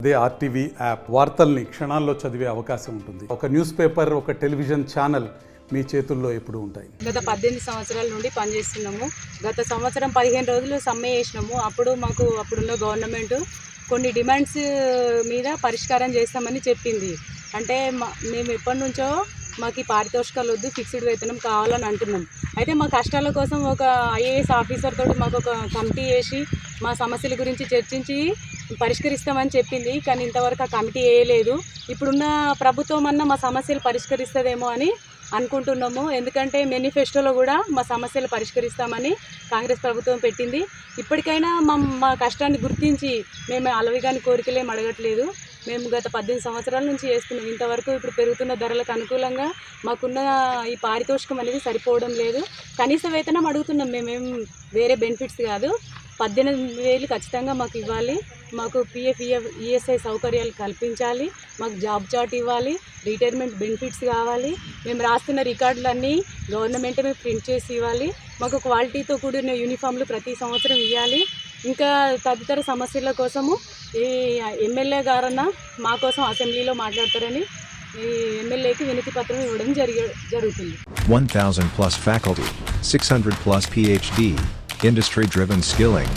అదే RTV app వార్తల్ని క్షణాల్లో చదివే అవకాశం ఉంటుంది. ఒక న్యూస్ పేపర్, ఒక టెలివిజన్ ఛానల్ మీ చేతుల్లో ఎప్పుడు ఉంటాయి. గత 18 సంవత్సరాల నుండి పనిచేస్తున్నాము. గత సంవత్సరం 15 రోజులు సమ్మె చేసినాము. అప్పుడున్న గవర్నమెంట్ కొన్ని డిమాండ్స్ మీద పరిష్కారం చేస్తామని చెప్పింది. అంటే మేము ఎప్పటి నుంచో మాకు ఈ పారితోషికాలు వద్దు, ఫిక్స్డ్ వేతనం కావాలని అంటున్నాం. అయితే మా కష్టాల కోసం ఒక ఐఏఎస్ ఆఫీసర్ తోటి మాకు ఒక కమిటీ వేసి మా సమస్యల గురించి చర్చించి పరిష్కరిస్తామని చెప్పింది. కానీ ఇంతవరకు ఆ కమిటీ వేయలేదు. ఇప్పుడున్న ప్రభుత్వం అన్న మా సమస్యలు పరిష్కరిస్తుందేమో అని అనుకుంటున్నాము. ఎందుకంటే మేనిఫెస్టోలో కూడా మా సమస్యలు పరిష్కరిస్తామని కాంగ్రెస్ ప్రభుత్వం పెట్టింది. ఇప్పటికైనా మా కష్టాన్ని గుర్తించి మేము అలవిగాని కోరికలేం అడగట్లేదు. మేము గత 18 సంవత్సరాల నుంచి చేస్తున్నాం. ఇంతవరకు ఇప్పుడు పెరుగుతున్న ధరలకు అనుకూలంగా మాకున్న ఈ పారితోషికం అనేది సరిపోవడం లేదు. కనీస వేతనం అడుగుతున్నాం. మేమేం వేరే బెనిఫిట్స్ కాదు. 18,000 ఖచ్చితంగా మాకు ఇవ్వాలి. మాకు పిఎఫ్ ఈఎస్ఐ సౌకర్యాలు కల్పించాలి. మాకు జాబ్ చార్ట్ ఇవ్వాలి. రిటైర్మెంట్ బెనిఫిట్స్ కావాలి. మేము రాస్తున్న రికార్డులన్నీ గవర్నమెంటే మేము ప్రింట్ చేసి ఇవ్వాలి. మాకు క్వాలిటీతో కూడిన యూనిఫామ్లు ప్రతి సంవత్సరం ఇవ్వాలి. ఇంకా తదితర సమస్యల కోసము ఈ ఎమ్మెల్యే గారన్న మా కోసం అసెంబ్లీలో మాట్లాడతారని ఈ ఎమ్మెల్యేకి వినతి పత్రం ఇవ్వడం జరుగుతుంది. 1,000 plus faculty, 600 plus PhD, industry-driven skilling.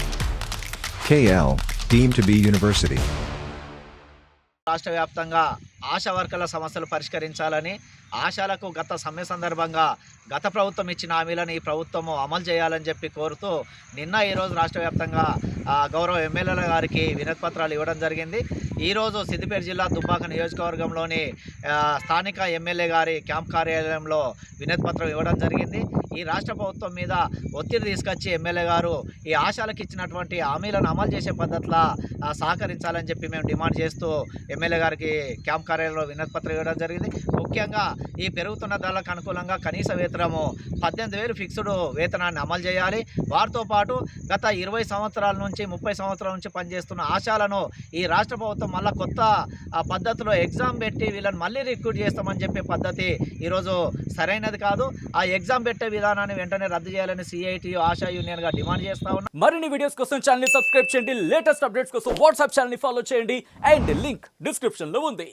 KL, deemed to be university. రాష్ట్ర వ్యాప్తంగా ఆశా వర్కర్ల సమస్యలు పరిష్కరించాలని, ఆశాలకు గత సమ్మె సందర్భంగా గత ప్రభుత్వం ఇచ్చిన హామీలను ఈ ప్రభుత్వము అమలు చేయాలని చెప్పి కోరుతూ ఈరోజు రాష్ట్ర వ్యాప్తంగా గౌరవ ఎమ్మెల్యేల గారికి వినతి పత్రాలు ఇవ్వడం జరిగింది. ఈరోజు సిద్దిపేట జిల్లా దుబ్బాక నియోజకవర్గంలోని స్థానిక ఎమ్మెల్యే గారి క్యాంప్ కార్యాలయంలో వినతి పత్రం ఇవ్వడం జరిగింది. ఈ రాష్ట్ర ప్రభుత్వం మీద ఒత్తిడి తీసుకొచ్చి ఎమ్మెల్యే గారు ఈ ఆశాలకు ఇచ్చినటువంటి హామీలను అమలు చేసే పద్ధతిలో సహకరించాలని చెప్పి మేము డిమాండ్ చేస్తూ ఎమ్మెల్యే గారికి క్యాంప్ కార్యాలయంలో వినతి పత్రం ఇవ్వడం జరిగింది. ముఖ్యంగా ఈ పెరుగుతున్న ధరలకు అనుకూలంగా కనీస వేతనము 18,000 ఫిక్స్డ్ వేతనాన్ని అమలు చేయాలి. వారితో పాటు గత 20 సంవత్సరాల నుంచి 30 సంవత్సరాల నుంచి పనిచేస్తున్న ఆశాలను ఈ రాష్ట్ర ప్రభుత్వం మళ్ళీ కొత్త పద్ధతిలో ఎగ్జామ్ పెట్టి వీళ్ళని మళ్ళీ రిక్రూట్ చేస్తామని చెప్పే పద్ధతి ఈరోజు సరైనది కాదు. ఆ ఎగ్జామ్ పెట్టే విధానాన్ని వెంటనే రద్దు చేయాలని సిఐటియు ఆశా యూనియన్గా డిమాండ్ చేస్తా ఉన్నాం. మరిన్ని వీడియోస్ కోసం ఛానల్ ని సబ్స్క్రైబ్ చేయండి. లేటెస్ట్ అప్డేట్స్ కోసం వాట్సాప్ ఛానల్ ని ఫాలో చేయండి. అండ్ లింక్ డిస్క్రిప్షన్ లో ఉంది.